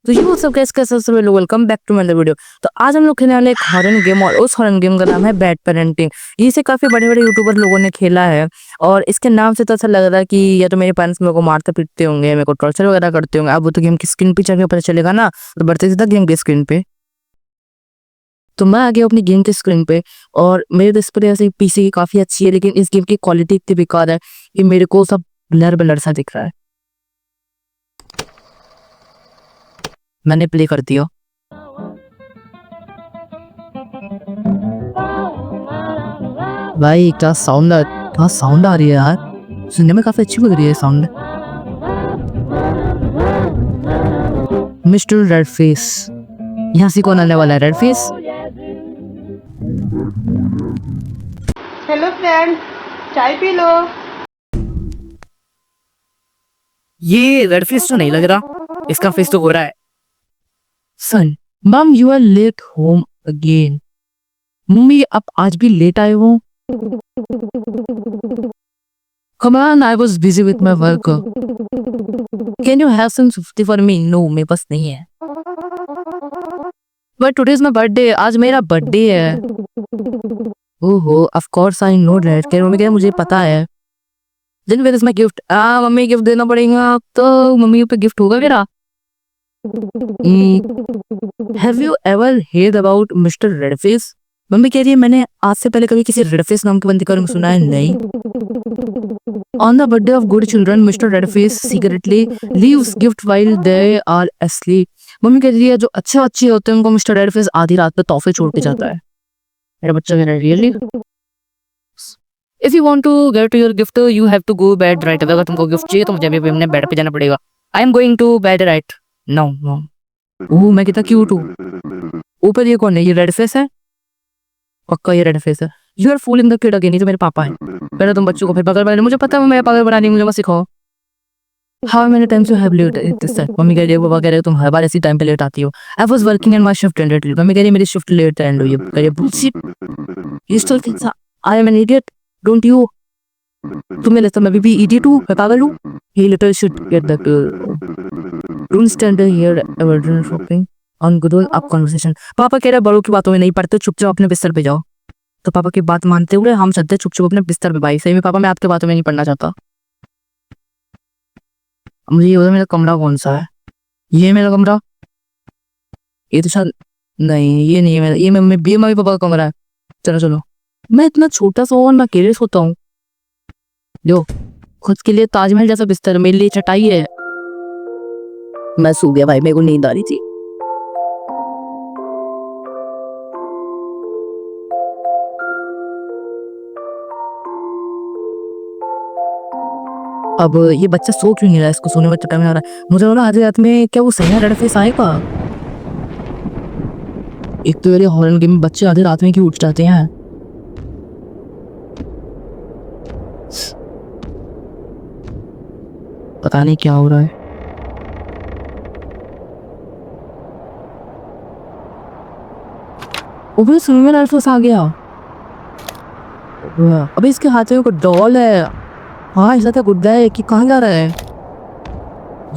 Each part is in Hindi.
तो ये सब कैसे सब लोग welcome back to my video. तो आज हम लोग खेलने वाले एक हॉरर गेम और उस हॉरर गेम का नाम है बैड पेरेंटिंग। इसे काफी बड़े बड़े यूट्यूबर लोगों ने खेला है और इसके नाम से तो ऐसा लग रहा है कि या तो मेरे पेरेंट्स मेरे को मारते पीटते होंगे, मेरे को टॉर्चर वगैरह करते होंगे। अब वो तो गेम की स्क्रीन पे चल के पता चलेगा ना, तो बढ़ते सीधा गेम की स्क्रीन पे। तो मैं आ गया अपनी गेम की स्क्रीन पे और मेरे डिस्प्ले से पीसी की काफी अच्छी है, लेकिन इस गेम की क्वालिटी इतनी बेकार है कि मेरे को सब ब्लर ब्लर सा दिख रहा है। मैंने प्ले कर दिया। भाई क्या साउंड आ रही है यार, सुनने में काफी अच्छी लग रही है साउंड। मिस्टर रेड फेस, यहाँ से कौन आने वाला है? Red face. हेलो फ्रेंड, चाय पी लो। ये रेड फेस तो नहीं लग रहा, इसका फेस तो हो रहा है। Son, mom you are late home again. मम्मी आप आज भी लेट आए हो? Come on, I was busy with my work. Can you have some sympathy for me? No, मेरे पास नहीं है। But today is my birthday. आज मेरा बर्थडे है। ओहो, of course I know that. क्या मम्मी कह मुझे पता है। Then where is my gift? Mummy gift देना पड़ेगा, तो मम्मी पे गिफ्ट होगा मेरा। Have you ever heard about Mr. Redface? Mummy कह रही है मैंने आज से पहले कभी किसी रेडफेस नाम के बंदे का सुना है नहीं। On the birthday of good children, Mr. Redface secretly leaves gift while they are asleep. Mummy कह रही है जो अच्छे बच्चे होते हैं उनको मिस्टर रेडफेस आधी रात पे तोहफे छोड़ के जाता है। मेरा बच्चा कह रहा है really? If you want to get your gift, you have to go bed right away. अगर तुमको गिफ्ट चाहिए तो मुझे अभी अपने बेड पे जाना पड़ेगा। I am going to bed right now. ओह मैं कितना क्यूट हूँ। ऊपर ये कौन है? ये रेडफेस है, पक्का ये रेड फेस है। You are fooling the kid again, जो मेरे पापा है। पहले तुम बच्चों को फिर पागल बना, मुझे पता है मैं पागल बनानी, मुझे मत सिखाओ। How many times you have let this time? Mummy कह रही है पापा कह रहे तुम हर बार इसी टाइम पे लेट आती हो। I was working and my shift ended. Mummy कह रही मेरी शिफ्ट लेट एंड हुई है। कह रही bullshit, you still think I am an idiot, don't you? तुम्हें लगता मैं भी इडियट हूँ, मैं पागल हूँ? He little shit get that don't stand here ever shopping on good up conversation. पापा कह रहे बड़ों की बातों में नहीं पड़ते, चुपचाप अपने बिस्तर पे जाओ। तो पापा की बात मानते हुए हम चलते चुप चुप अपने बिस्तर पे। भाई सही में पापा मैं आपके बातों में नहीं पढ़ना चाहता। मुझे ये मेरा कमरा कौन सा है? ये मेरा कमरा? ये तो शायद नहीं, ये नहीं है मेरा, ये मम्मी पापा का कमरा है। चलो चलो, मैं इतना छोटा सा और मैं अकेले सोता हूँ। जो खुद के लिए ताजमहल जैसा बिस्तर, मेरे लिए चटाई है। मैं सो गया भाई, मेरे को नींद आ रही थी। अब ये बच्चा सो क्यों नहीं रहा है? इसको सोने में टाइम आ रहा है। मुझे लगा आज रात में क्या वो सही रेड फेस आएगा। एक तो ये हॉरर गेम में बच्चे आधे रात में क्यों उठ जाते हैं? पता नहीं क्या हो रहा है। ओबे सुन में रेड फेस आ गया। अबे इसके हाथ में कोई डॉल है। हाँ ऐसा था गुड्डा है कि कहाँ जा रहा है?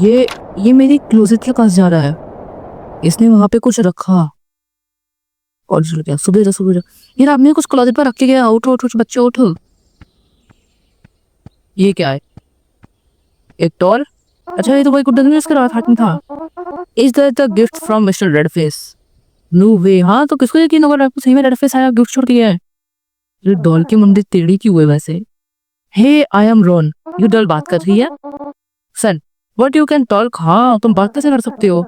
ये मेरी क्लोजेट के पास जा रहा है। इसने वहां पे कुछ रखा और चल गया। सुबह यार आपने कुछ क्लोजेट पर रख के गया। उठो उठो बच्चे उठो। ये क्या है? एक डॉल? अच्छा ये तो वही गुड्डा नहीं इसके हाथ में था। Is that the gift from mister Redface? No way. हाँ तो किसको यकीन होगा आपको सही में रेडफेस आया गिफ्ट छोड़ के गया है? ये डॉल की मुंडी टेढ़ी क्यों है वैसे? Hey I am Ron. You doll बात कर रही है? Son what you can talk. हाँ तुम बात कैसे कर सकते हो?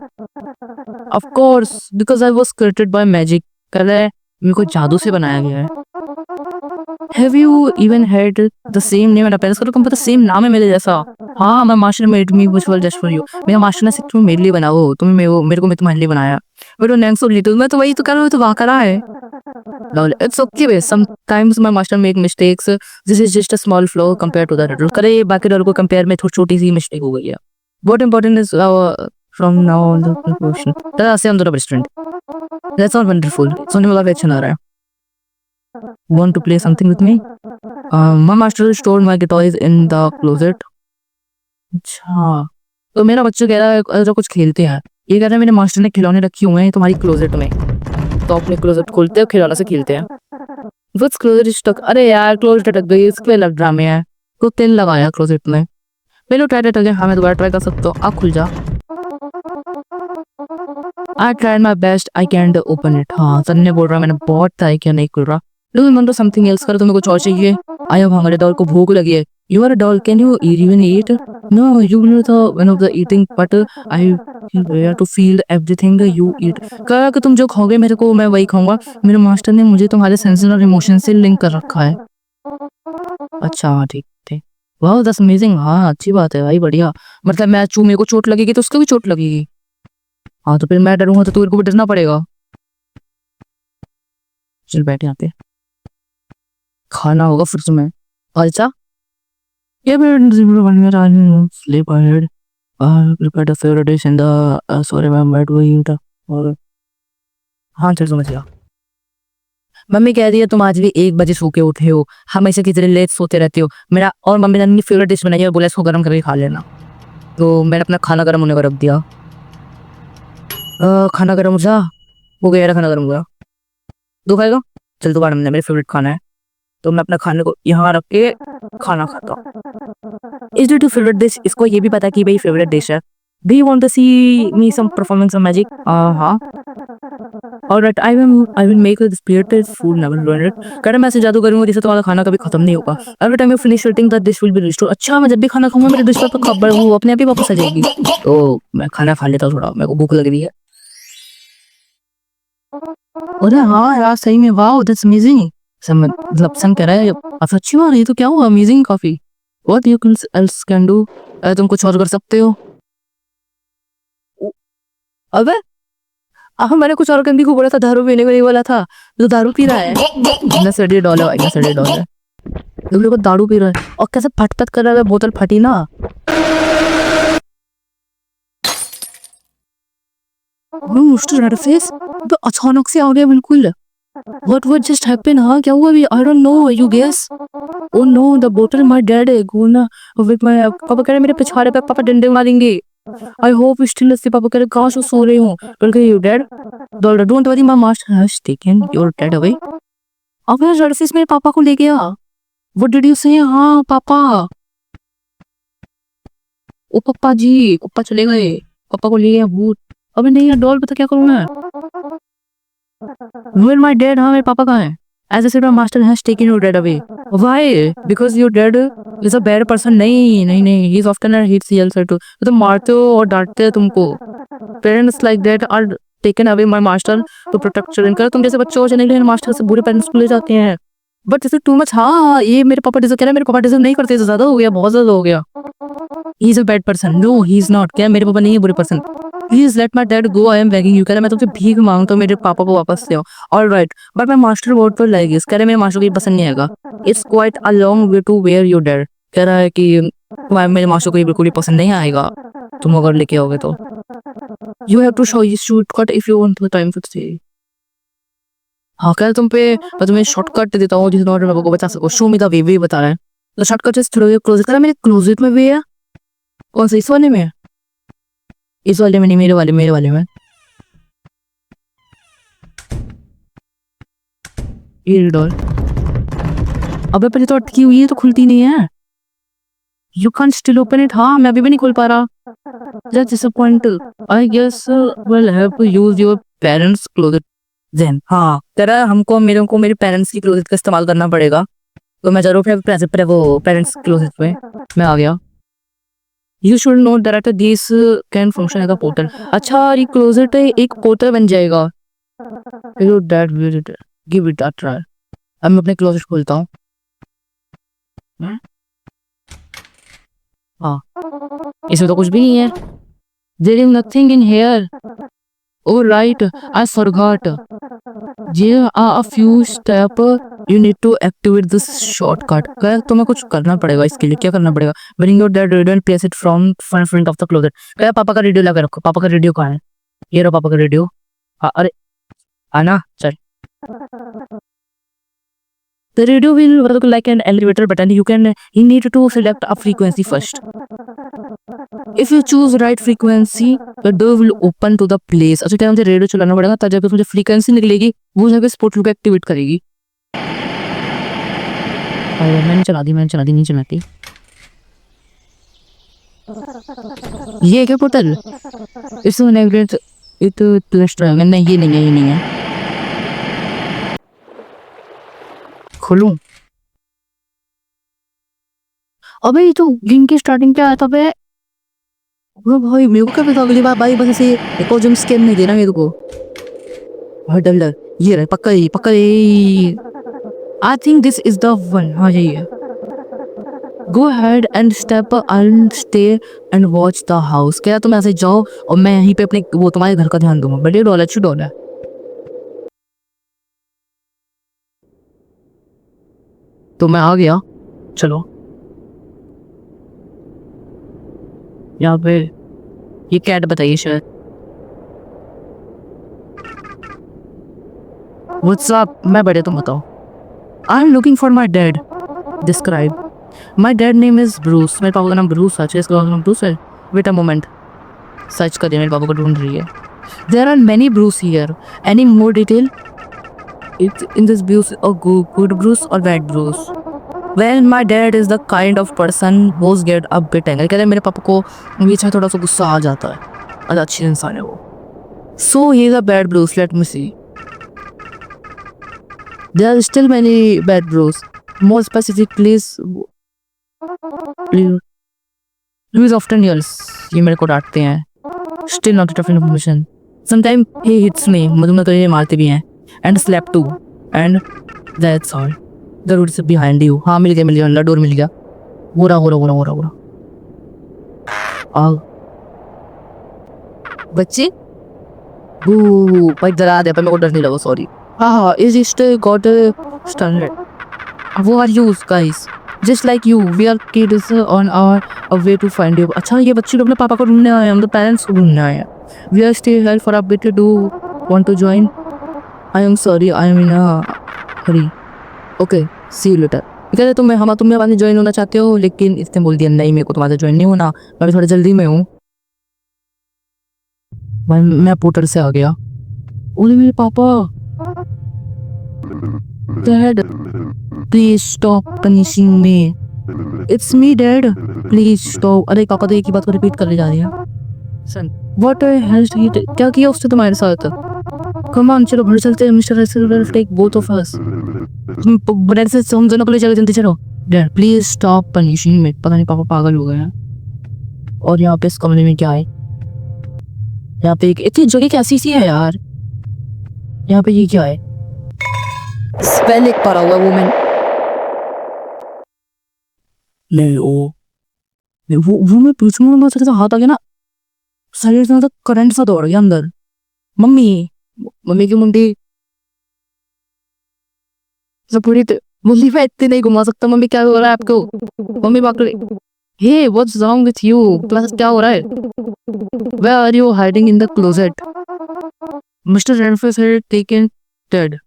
Of course because I was created by magic. कह रहा है मेरे को जादू से बनाया गया है। Have you even heard the same name and appearance? तुम पता सेम नाम है मेरे जैसा। हाँ my master made me visual just for you. मेरा मास्टर ने सिर्फ मेरे लिए बना, वो तुम्हें मेरे को तुम्हारे लिए बनाया। But name so little. मैं तो वही तो कर रहा हूँ, तो वाकरा है। It's okay bे, sometimes my master make mistakes. This is just a small flaw compared to the riddle. करे बाकी डॉल को कंपेयर में थोड़ी छोटी सी मिस्टेक हो गई है। What important is from now on the conclusion. तरह से हम दोनों best friend. That's all wonderful. सुनने में काफी अच्छा लग रहा है। Want to play something with me? My master stored my toys in the closet. अच्छा तो मेरा बच्चा कह रहा है जो कुछ खेलते हैं। ये कह रहा है मेरे मास्टर ने खिलौने रखे हुए हैं तुम्हारी क्लोजेट में, तो अपने क्लोजेट खोलते हैं खिलौने से खेलते हैं। What's closet stuck? अरे यार क्लोजेट अटक गई, इसके लग ड्रामे है। तो तेल लगाया क्लोजेट में। पहले ट्राई अटक गया, हाँ मैं दोबारा ट्राई कर सकता हूँ। आप खुल जा। I tried my best, I can't open it। हाँ सन ने बोल रहा मैंने बहुत ट्राई किया, नहीं खुल रहा। Do you want something else? करो, तुम्हें कुछ और चाहिए? I am hungry, डॉल को भूख लगी है। You are a doll, can you even eat? No, you know the one of the eating, but I have to feel everything you eat। कहा कि तुम जो खाओगे मेरे को मैं वही खाऊंगा, मेरे मास्टर ने मुझे तुम्हारे सेंसेस और इमोशन से लिंक कर रखा है। अच्छा हाँ ठीक थे। वाह दैट्स अमेजिंग। हाँ अच्छी बात है भाई, बढ़िया। मतलब मैं मेरे को चोट लगेगी तो उसको भी चोट लगेगी। हाँ तो फिर मैं डरूंगा तो तेरे को भी डरना पड़ेगा। चल बैठ यहाँ पे, खाना होगा फिर तुम्हें। अच्छा ये और हाँ चल समझ गया। मम्मी कह रही है तुम आज भी 1 बजे सो के उठे हो, हमेशा की तरह लेट सोते रहते हो। मेरा और मम्मी ने अपनी फेवरेट डिश बनाई है और बोला इसको गर्म करके खा लेना, तो मैंने अपना खाना गर्म होने को रख दिया। खाना गर्म हो गया खाना गर्म हो गया। दो खाएगा? चल दोबारा, मैंने मेरे फेवरेट खाना है तो मैं अपना खाने को यहाँ रख के खाना खाता हूँ। Is it favourite dish? इसको ये भी पता कि भाई फेवरेट डिश है। Do you want to see me some performance of magic? हाँ। Alright, I will make this spirited food never run it. कह रहा मैं ऐसे जादू करूंगा जिससे तुम्हारा खाना कभी खत्म नहीं होगा। Every time you finish eating that dish will be restored. अच्छा मैं जब भी खाना खाऊंगा मेरे डिश पर खबर वो अपने आप ही वापस आ जाएगी। तो मैं खाना खा लेता हूँ, थोड़ा मेरे को भूख लग रही है। अरे हाँ यार सही में, वाओ दैट्स अमेजिंग। मतलब सन कह रहा है अच्छा अच्छी बात है, ये तो क्या हुआ amazing coffee. What you else can do? तुम कुछ और कर सकते हो? अबे मैंने कुछ और करने को बोला था, दारू पीने को नहीं बोला था। तो दारू पी रहा है, नशेड़ी डॉल है भाई, नशेड़ी डॉल है। तुम लोग दारू पी रहा है और कैसे फट फट कर रहा है, बोतल फटी ना। फेस तो अचानक से आ गया बिल्कुल। What would just happen? हाँ क्या हुआ अभी? I don't know. You guess? Oh no, the bottle my dad है गोना with my पापा कह रहे मेरे पिछवाड़े पे पापा डंडे मारेंगे। I hope still से पापा कह रहे काश वो सो रहे हो। बल्कि you dead? Don't worry, my master has taken your dad away। अब यार जर्सीस मेरे पापा को ले गया। What did you say? हाँ पापा, ओ पापा जी, पापा चले गए, पापा को ले गया भूत। अबे नहीं यार डॉल, पता क्या करूँ मैं? Where my dad? हाँ मेरे पापा कहाँ हैं? As I said, my master has taken your dad away. Why? Because your dad is a bad person। नहीं नहीं नहीं, he is often and hates the also too। तो मारते हो और डांटते हैं तुमको। Parents like that are taken away my master to protect children। कर तुम जैसे बच्चों को चलने के लिए मास्टर से बुरे पेरेंट्स को ले जाते हैं। But is too much. हाँ ये मेरे पापा डिजर्व, कह रहे मेरे पापा डिजर्व नहीं करते, ज्यादा हो गया, बहुत ज्यादा हो गया। He is a bad person. No he is not. क्या मेरे पापा नहीं है बुरे person? Please let my dad go, I am begging you. कह रहा मैं तुमसे भीख मांगता हूँ, मेरे पापा को वापस ले आओ। ऑलराइट बट मैं मास्टर बोर्ड पर लाएगी। कह रहे मेरे मास्टर को ये पसंद नहीं आएगा। It's quite a long way to where your dad. कह रहा है कि मेरे मास्टर को ये बिल्कुल भी पसंद नहीं आएगा तुम अगर लेके आओगे तो। You have to show you shortcut if you want time to stay. हाँ कह तुम पे मैं तुम्हें शॉर्टकट देता हूँ जिस नॉट में को बचा सको। शो मी द वे, वे बता रहा है। तो शॉर्टकट जस्ट थोड़ा क्लोज करा, मेरे क्लोजेट में वे है। कौन सा? इस वाले में? इस वाले में नहीं, मेरे वाले में। ये डोर अबे पहले तो अटकी हुई है तो खुलती नहीं है। You can still open it. हाँ मैं अभी भी नहीं खोल पा रहा। Just disappoint. I guess will have to use your parents closet then. हाँ तेरा हमको मेरे को मेरे पेरेंट्स की क्लोजेट का इस्तेमाल करना पड़ेगा। तो मैं जरूर फिर वो पेरेंट्स क्लोजेट पे मैं आ गया। You should know that this can function as a portal. अच्छा ये क्लोजेट एक पोर्टल बन जाएगा। Give it a try. अब मैं अपने क्लोजेट खोलता हूँ। हाँ इसमें तो कुछ भी नहीं है। There is nothing in here. Oh right, I forgot. There are a few steps you need to activate this shortcut। क्या तुम्हें कुछ करना पड़ेगा इसके लिए? क्या करना पड़ेगा? Bring your dad radio and place it from front of the closet। क्या पापा का रेडियो लगा रखो। पापा का रेडियो कहाँ है? ये रहा पापा का रेडियो। हाँ अरे आना चल। The radio will work like an elevator button। You need to select a frequency first। If you choose right frequency, the door will open to the place. अच्छा क्या मुझे रेडियो चलाना पड़ेगा तब जाके मुझे फ्रीक्वेंसी निकलेगी, वो जाके स्पोर्ट को एक्टिवेट करेगी। मैंने चला दी नहीं चलाती। ये क्या portal? It's neglect it plus नहीं ये नहीं है। खोलूं? अबे ये तो गेम की स्टार्टिंग पे आया था बे। वो भाई मेरे को क्या पता अगली बार भाई बस ऐसे एक और जंप स्केयर नहीं देना मेरे को। बहुत डर ये रहा पक्का ये। I think this is the one. हाँ यही है। Go head and step and stay and watch the house. क्या तुम ऐसे जाओ और मैं यहीं पे अपने वो तुम्हारे घर का ध्यान दूंगा। बड़े डॉल अच्छी डॉल है। तो मैं आ गया। चलो यहाँ पे ये कैट बताइए शायद। What's up? मैं बड़े तुम बताओ। I am looking for my dad. Describe. My dad name is Bruce. मेरे पापा का नाम ब्रूस है। इसका नाम ब्रूस है। Wait a moment. सर्च कर दिया, मेरे पापा को ढूंढ रही है। There are many brews here. Any more detail? It's in this brews or good brews or bad brews? Well, my dad is the kind of person who's get a bit angry. कहते हैं मेरे पापा को बीच में थोड़ा सा गुस्सा आ जाता है। और अच्छी इंसान है वो। So he is a bad Bruce. Let me see. There are still many bad Bruce. More specific, please. He is often yells. ये मेरे को डांटते हैं। Still not enough information. Sometimes he hits me. मुझे तो ये मारते भी हैं। And slap too. And that's all. The road is behind you. हाँ मिल गया अंदर डोर मिल गया। हो रहा बच्चे भाई डरा दे पर मेरे को डर नहीं लगा। सॉरी। हाँ इज इस्ट गॉट स्टैंडर्ड। वो are use guys just like you. We are kids on our way to find you. अच्छा ये बच्चे लोग अपने पापा को ढूंढने आए हैं। हम तो पेरेंट्स को ढूंढने आए हैं। We are stay here for a bit. Do want to join? I am sorry I am in a hurry. Okay see you later. कहते तुम मेरे पास ज्वाइन होना चाहते हो, लेकिन इसने बोल दिया नहीं मेरे को तुम्हारे ज्वाइन नहीं होना, मैं भी थोड़ा जल्दी में हूँ। मैं पोर्टल से आ गया। ओले मेरे पापा। Dad please stop punishing me. It's me dad please stop. अरे पापा तो एक ही बात को रिपीट करने जा रही है। सन व्हाट हैज ही क्या किया उसने तुम्हारे साथ? कम ऑन चलो घर चलते हैं। Mister will take both of us. Bread से हम दोनों को ले चलो जल्दी चलो। Dad please stop punishing me. पता नहीं पापा पागल हो गए हैं। और यहाँ पे इस कमरे में क्या है? यहाँ पे एक इतनी जगह कैसी सी है यार। यहाँ पे ये क्या है? स्पेल लिख पा रहा हुआ वो मैं नहीं वो मैं पूछूंगा ना तो हाथ आ गया ना शरीर से मतलब करंट सा दौड़ गया अंदर। मम्मी की मुंडी सब पूरी मुंडी पे इतनी नहीं घुमा सकता। मम्मी क्या हो रहा है आपको? मम्मी बाकी hey what's wrong with you? तुम्हारे साथ क्या हो रहा है? Where are you hiding in the closet? Mister Redface had taken dead.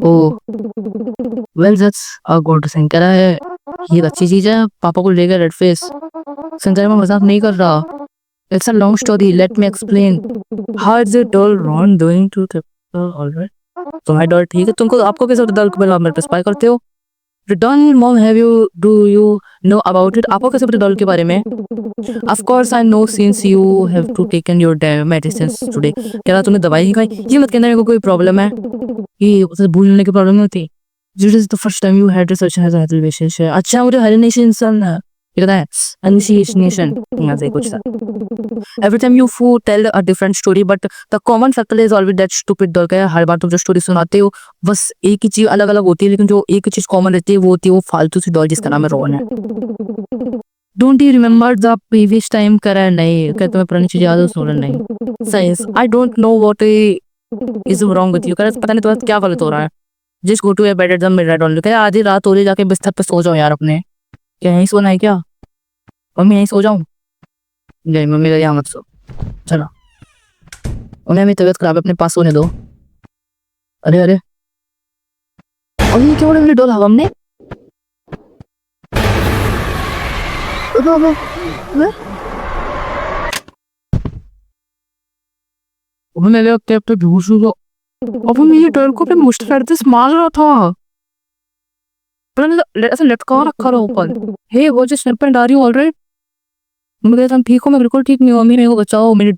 Oh well that's a good thing. कह रहा है ये अच्छी चीज है। पापा को ले गया रेडफेस। संजय मैं मजाक नहीं कर रहा। It's a long story let me explain. How is it all wrong doing to alright. तुम्हारी डॉल ठीक है। तुमको आपको कैसे डॉल के बारे में स्पाई करते हो? Doll mom have you do you know about it? आपको कैसे पता डॉल के बारे में? Of course I know since you have to taken your medicines today. क्या तुमने दवाई नहीं खाई? ये मत कहना मेरे को कोई प्रॉब्लम है। ये उसे भूलने की प्रॉब्लम नहीं होती। This is the first time you had such a relationship. अच्छा मुझे hallucination है। ये कहता है hallucination ऐसे कुछ था। Every time you tell a different story, but the common factor is always that stupid doll का। हर बार तुम जो स्टोरी सुनाते हो बस एक ही चीज अलग अलग होती है, लेकिन जो एक ही चीज कॉमन रहती है वो होती है वो फालतू सी डॉल जिसका नाम है रोहन है। Don't you remember the previous time? करा नहीं क्या तुम्हें पुरानी चीजें याद हो? सोलन नहीं। Science I don't know what is wrong with you। पता नहीं तुम्हारे क्या गलत हो रहा है। जिस गो टू बेड एकदम मिड ऑन क्या आधी रात हो रही जाके बिस्तर पे सो जाओ यार अपने। क्या यहीं सोना है क्या? मम्मी यहीं सो जाऊं? नहीं मम्मी का यहाँ मत सो। चलो उन्हें मेरी तबीयत खराब है अपने पास सोने दो। अरे और ये क्या बोला मेरी डोल हवा हमने? मैंने अपने बेहोश हो गया। अब मेरे डर को अपने मुश्किल से मार रहा था। मैंने ऐसे लटका रखा था ऊपर। हे वो जो स्निप एंड आ रही हूँ ऑलरेडी। मैं कहता ठीक हो, मैं बिल्कुल ठीक नहीं हूँ। मम्मी मेरे को बचाओ, मेरे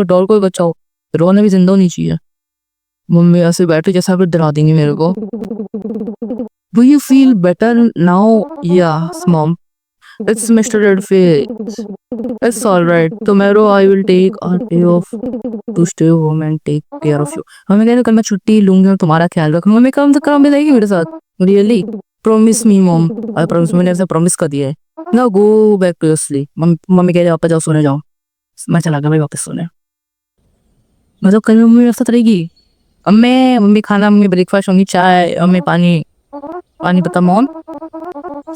डॉल को बचाओ। रोना भी जिंदा होनी चाहिए। मम्मी ऐसे बैठे जैसा फिर डरा देंगी मेरे को। Do you feel better now? Yes, mom. It's Mr. Redface. It's alright. Tomorrow I will take a day off to stay home and take care of you. Mummy कहने कल मैं छुट्टी लूंगी और तुम्हारा ख्याल रखूंगी। मम्मी कम से कम भी रहेगी मेरे साथ। Really? Promise me, mom. I promise. मैंने ऐसा promise कर दिया है। Now go back to your sleep. Mummy कह रही वापस जाओ, सोने जाओ। मैं चला गया भाई वापस सोने। मतलब कल मम्मी मेरे साथ रहेगी। मम्मी खाना, मम्मी ब्रेकफास्ट, मम्मी चाय, मम्मी पानी पता mom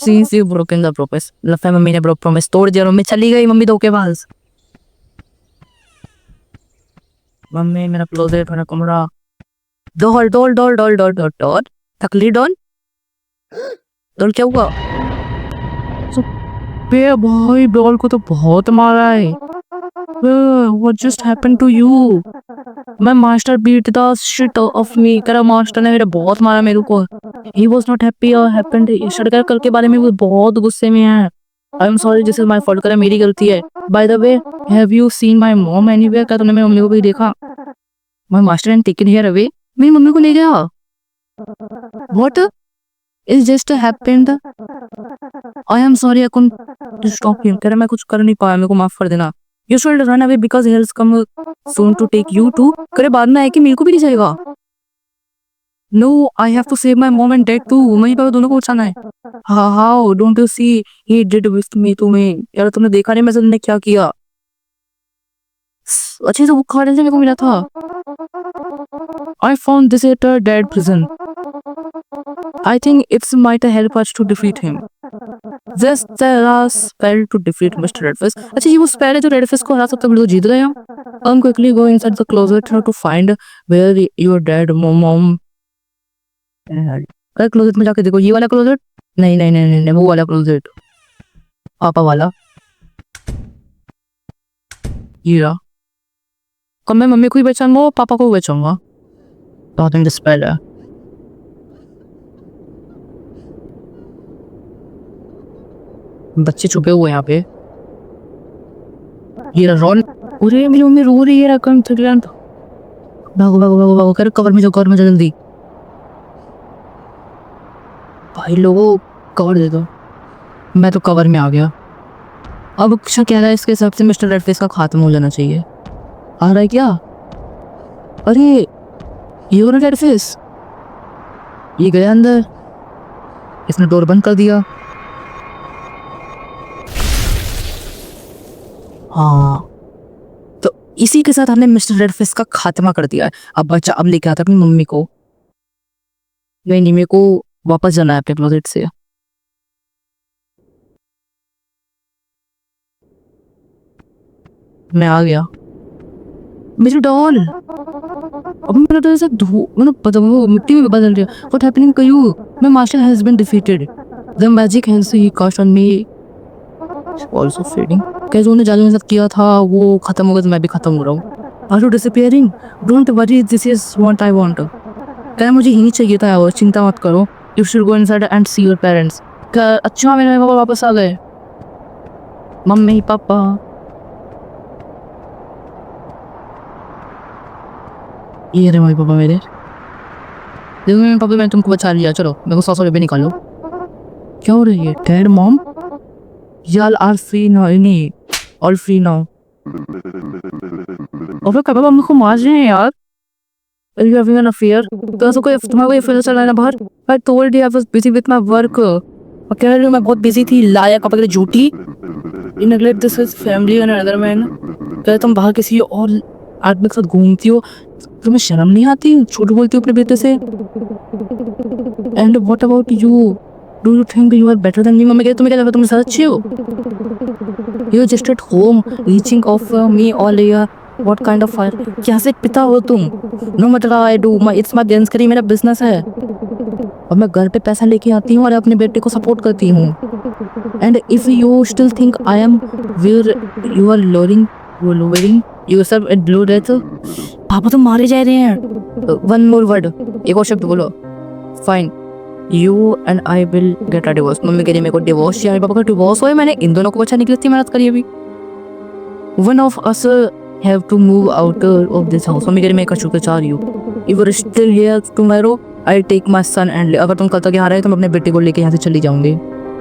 see broken the promise. लगता है मम्मी ने प्रॉमिस तोड़ दिया। मम्मी चली गई, मम्मी धोखेबाज। मम्मी मेरा क्लोजेट, मेरा कमरा, डॉल तकली डॉल क्या हुआ? बे भाई डॉल को तो बहुत मारा है। What just happened to you? My master beat the shit of me। तेरा मास्टर ने मेरे बहुत मारा मेरे को। He was not happy or happened। शटकर कल के बारे में वो बहुत गुस्से में है। I am sorry, this is my fault। करा मेरी गलती है। By the way, have you seen my mom anywhere? क्या तुमने मेरी मम्मी को भी देखा? My master and taken her away। मेरी मम्मी को ले गया। What is just happened? I am sorry, I couldn't stop him। कह रहा मैं कुछ कर नहीं पाया, मेरे को माफ कर देना। You should run away because he has come soon to take you too। करे बाद में आए कि मेरे को भी नहीं जाएगा। No, I have to save my mom and dad too। Mummy papa दोनों को बचाना है। How don't you see he did with me to me। यार तुमने देखा नहीं मैं क्या किया। अच्छे से वो खाने से मेरे को मिला था। I found this at a dead prison। I think it's might help us to defeat him। Just the last spell to defeat Mr. Redface। अच्छा ये वो स्पेल है जो रेडफेस को हरा सकता है, तो जीत गया। quickly go inside the closet to find where your dead mom। कल क्लोजेट में जाके देखो। ये वाला क्लोजेट नहीं, वो वाला क्लोजेट, पापा वाला। ये रहा। कब मैं मम्मी को ही बचाऊंगा, पापा को बचाऊंगा। तो स्पेल है। बच्चे छुपे हुए यहाँ पे। ये रॉन, अरे मेरी मम्मी रो रही है। भागो कर कवर में जाओ जल्दी। भाई लोगों कवर दे दो। मैं तो कवर में आ गया। अब क्या कह रहा है इसके हिसाब से मिस्टर रेडफेस का खात्मा हो जाना चाहिए। आ रहा है क्या? अरे ये हो रहा रेडफेस, ये गया अंदर, इसने डोर बंद कर दिया। हाँ तो इसी के साथ हमने मिस्टर रेडफेस का खात्मा कर दिया है। अब बच्चा अब लेके आता अपनी मम्मी को। नहीं मेरे को वापस जाना है अपने क्लोजेट से। मैं आ गया। मेरी डॉल अब मेरा तो ऐसा मतलब मिट्टी में बदल रहा है। What happening to you? My master has been defeated। The magic hands he cast on me also fading। कैसे उन्हें जादू मेरे साथ किया था वो खत्म हो गया, तो मैं भी खत्म हो रहा हूँ। Are you disappearing? Don't worry, this is what I want। क्या मुझे यही चाहिए था और चिंता मत करो। You should go inside and see your parents। क्या अच्छा मेरे पापा वापस आ गए। मम्मी पापा ये रहे मम्मी पापा मेरे। देखो मेरे पापा मैंने तुमको बचा लिया, चलो मेरे को 100 रुपये निकालो। क्या हो रही है? Dad mom y'all are free now। नहीं all free now। और फिर कब हम को मार रहे हैं यार। Are you having an affair? तो ऐसा कोई तुम्हारा कोई अफेयर चल रहा है ना बाहर? I told you I was busy with my work। और कह रही हूँ मैं बहुत बिजी थी। लाया पापा के झूठी। You neglect this is family and another man। क्या तुम बाहर किसी और आदमी के साथ घूमती हो, तुम्हें शर्म नहीं आती? झूठ बोलती हो अपने बेटे से। And what about you? Do you think you are better than me? Mummy कहती तुम्हें क्या लगता है तुम सच अच्छी हो? You just at home reaching off me all year। What kind of fire? क्या से पिता हो तुम? No matter how I do, it's my dance करी मेरा बिजनेस है। और मैं घर पे पैसा लेके आती हूँ और अपने बेटे को सपोर्ट करती हूँ। And if you still think I am where you are lowering yourself at blue death, पापा तो मारे जा रहे हैं। वन मोर वर्ड, एक और शब्द बोलो। Fine, you and I will get a divorce. Mummy कह रही है मेरे को डिवोर्स चाहिए, पापा का डिवोर्स हो। मैंने इन दोनों को अच्छा निकलती मेहनत करी अभी। One of us have to move out of this house. मम्मी कह रही मैं एक शुक्र चाह रही हूँ। If you are still here tomorrow I take my son and, अगर तुम कल तक यहाँ रहे तो मैं अपने बेटे को लेके यहाँ से चली जाऊंगी।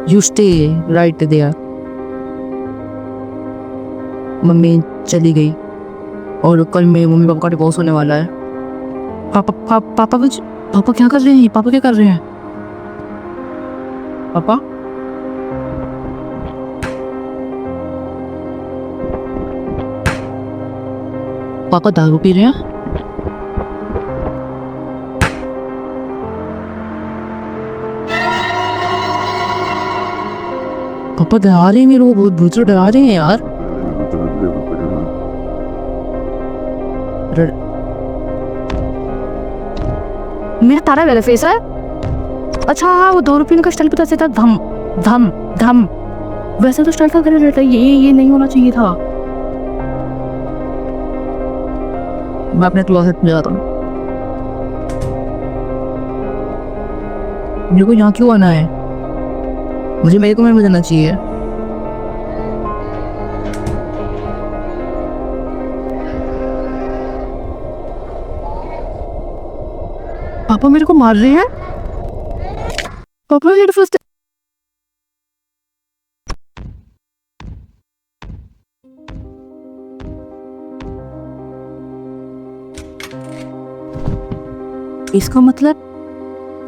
You stay right there. मम्मी चली गई और कल मेरे मम्मी पापा का डिवोर्स होने वाला है। पापा क्या कर रहे हैं? पापा क्या कर रहे हैं? पापा पापा दारू पी रहे हैं? पापा डरा रहे हैं मेरे को, बहुत बुरी तरह डरा रहे हैं यार। मेरा तारा वाला फेस है। अच्छा हाँ, वो 2 रुपये का स्टाइल पता चलता, धम धम धम, वैसे तो स्टाइल था रहता। ये नहीं होना चाहिए था। मैं अपने क्लोसेट में जाता हूँ। मेरे को यहाँ क्यों आना है? मुझे मेरे को में जाना चाहिए। पापा मेरे को मार रहे हैं। पापा मेरे फर्स्ट इसका मतलब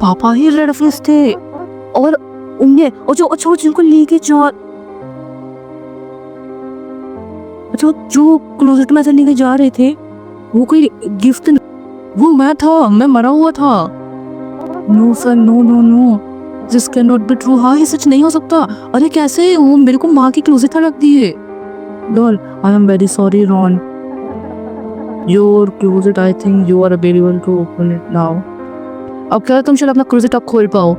पापा ही रेड फेस थे और उन्हें और जो अच्छा जिनको लेके जा, अच्छा जो क्लोजेट में से लेके जा रहे थे वो कोई गिफ्ट, वो मैं था, मैं मरा हुआ था। No sir, no no no, this can not be true. हाँ ये सच नहीं हो सकता। अरे कैसे? वो मेरे को माँ की क्लोजेट रख दी है। Doll I am very sorry Ron, your closet, I think you are available to open it now. अब क्या तुम चलो अपना क्लोजेट अब खोल पाओ।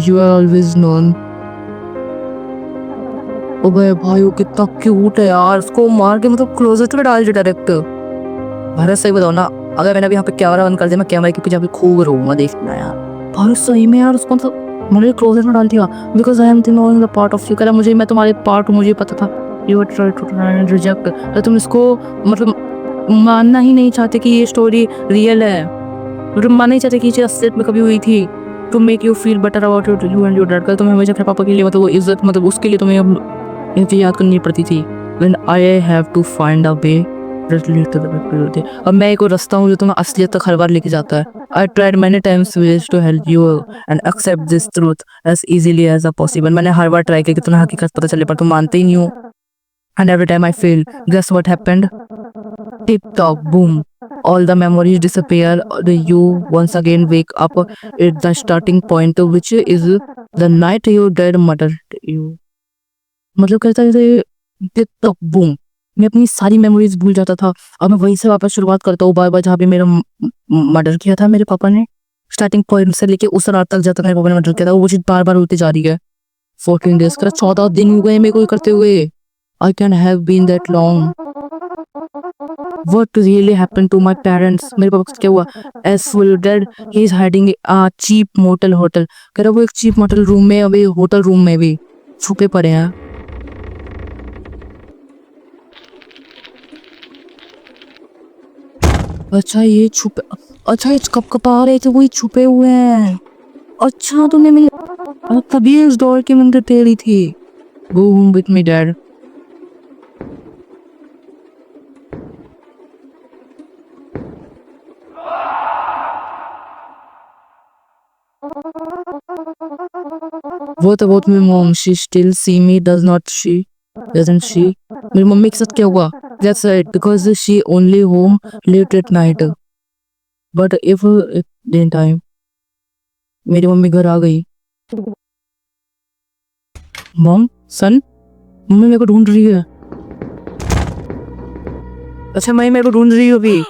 You are always known। ओ भाई वो कितना क्यूट है यार, उसको मार के मतलब क्लोजेट में डाल दे डायरेक्ट। भारत सही बताओ ना, अगर मैंने अभी यहाँ पे कैमरा ऑन कर दिया, मैं कैमरे के पीछे अभी खूब रहूंगा देखना यार। भारत सही में यार उसको मतलब मैंने क्लोजेट में डाल दिया। Because I am knowing the part of you. कह रहा मुझे, मैं तुम्हारे पार्ट हूँ, मुझे पता था। You are try to reject, तो तुम इसको मतलब मानना ही नहीं चाहते कि ये स्टोरी रियल है, मतलब मानना नहीं चाहते कि ये चीज़ असलियत में कभी हुई थी। To make you feel better about you and your dad. कल तुम्हें हमेशा अपने पापा के लिए मतलब वो इज्जत, मतलब उसके लिए तुम्हें ये चीज़ याद करनी पड़ती थी। When I have to find a way that leads to the victory। अब मैं एक और रास्ता हूँ जो तुम्हें असलियत तक हर बार लेके जाता है। I tried many times ways to help you and accept this truth as easily as possible। मैंने हर बार ट्राई किया कि तुम्हें हकीकत पता चले, पर तुम मानते ही नहीं हो। And every time I fail, guess what happened? Tip top, boom, all the memories disappear। You once again wake up at the starting point, which is the night your dad murdered you। मतलब कहता है टिप टॉप बूम, मैं अपनी सारी मेमोरीज भूल जाता था। अब मैं वहीं से वापस शुरुआत करता हूँ बार बार, जहाँ पे मेरा मर्डर किया था मेरे पापा ने। स्टार्टिंग पॉइंट से लेके उस रात तक जब तक मेरे पापा ने मर्डर किया था, वो चीज बार बार होती जा रही है। 14 डेज का 14 दिन हो गए मेरे को करते हुए। I can have been that long. What really happened to my parents? मेरे पापा को क्या हुआ? As for your dad, he is hiding a cheap motel hotel। कह रहा वो एक चीप मोटल रूम में, अभी होटल रूम में भी छुपे पड़े हैं। अच्छा ये छुपे, अच्छा ये कब कपा रहे थे वही छुपे हुए हैं। अच्छा तुमने मेरी तभी उस डोर के अंदर टेढ़ी थी। Go home with me dad। What about my mom? She still see me, does not she? Doesn't she? मेरी मम्मी के साथ क्या हुआ? That's right, because she only home late at night। But if दिन टाइम मेरी मम्मी घर आ गई, मॉम सन, मम्मी मेरे को ढूंढ रही है। अच्छा मम्मी मेरे को ढूंढ रही हो अभी।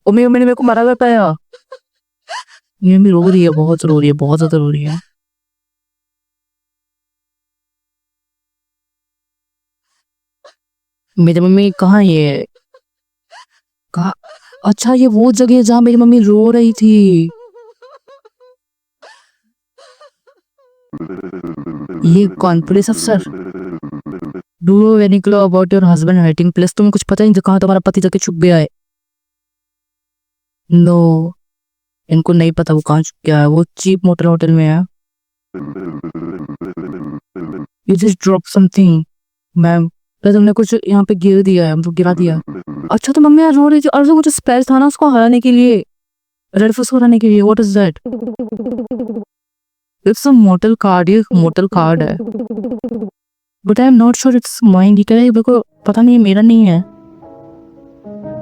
मम्मी मैंने मेरे को मारा कर पाया। ये भी रो रही है, बहुत रो रही है, बहुत ज्यादा रो रही है। मेरी मम्मी कहाँ है ये? कहाँ? अच्छा ये वो जगह है जहाँ मेरी मम्मी रो रही थी। ये कौन? पुलिस अफसर? Do you any clue about your husband hiding place? तुम्हें कुछ पता नहीं कहाँ तुम्हारा पति जाके छुप गया है? नो, इनको नहीं पता वो कहाँ छुप गया है। वो चीप मोटर होटल में है। You just drop something ma'am. तो तुमने कुछ यहाँ पे गिर दिया है, हमको गिरा दिया। अच्छा तो मम्मी यार रो रही थी और जो कुछ स्पेल था ना उसको हराने के लिए, रेड फिश को हराने के लिए। What is that? It's a motel card. ये मोटल कार्ड है but I am not sure it's mine. ये कह रहे मेरे को पता नहीं, मेरा नहीं है।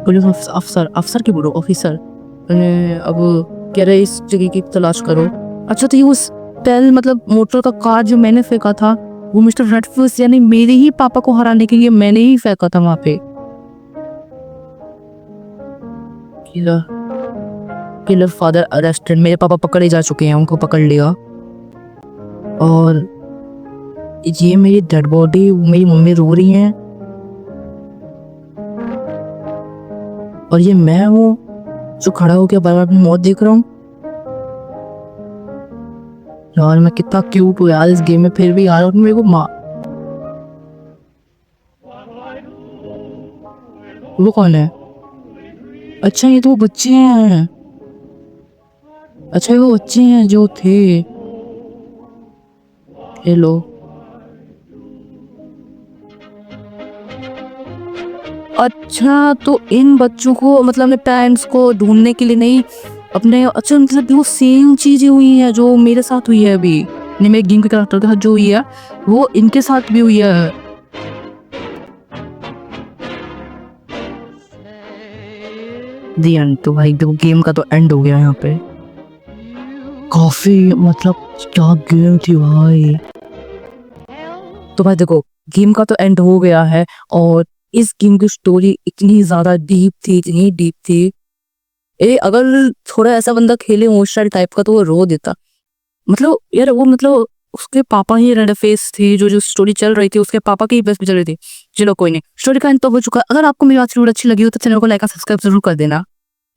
पुलिस अफसर, अफसर की बोलो ऑफिसर। अब कह रहे इस जगह की तलाश करो। अच्छा तो ये उस स्पेल मतलब मोटर का कार्ड जो मैंने फेंका था वो मिस्टर रेडफिश यानी मेरे ही पापा को हराने के लिए मैंने ही फेंका था वहां पे। Killer, killer father arrested. मेरे पापा पकड़े जा चुके हैं, उनको पकड़ लिया। और ये मेरी डेड बॉडी, मेरी मम्मी रो रही हैं और ये मैं हूँ जो खड़ा होकर बार बार अपनी मौत देख रहा हूँ। यार मैं कितना क्यूट हूँ यार इस गेम में, फिर भी यार मेरे को वो कौन है? अच्छा ये तो वो बच्चे हैं। अच्छा ये वो बच्चे हैं जो थे। हेलो, अच्छा तो इन बच्चों को मतलब अपने पेरेंट्स को ढूंढने के लिए नहीं अपने, अच्छा मतलब वो सेम चीजें हुई है जो मेरे साथ हुई है अभी, नहीं मेरे गेम के कैरेक्टर के साथ जो हुई है वो इनके साथ भी हुई है। दी एंड। तो भाई देखो गेम का तो एंड हो गया यहाँ पे। काफी मतलब क्या गेम थी भाई। तो भाई देखो गेम का तो एंड हो गया है और इस गेम की स्टोरी इतनी ज्यादा डीप थी, इतनी डीप थी। अगर थोड़ा ऐसा बंदा खेले इमोशनल टाइप का तो वो रो देता। मतलब यार वो मतलब उसके पापा ही रेड फेस थे, जो जो स्टोरी चल रही थी उसके पापा की ही बेस पे चल रही थी। चलो कोई नहीं, स्टोरी का एंड तो हो चुका। अगर आपको मेरी बात जरूर अच्छी लगी हो तो चैनल को लाइक और सब्सक्राइब जरूर कर देना।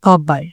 बाय।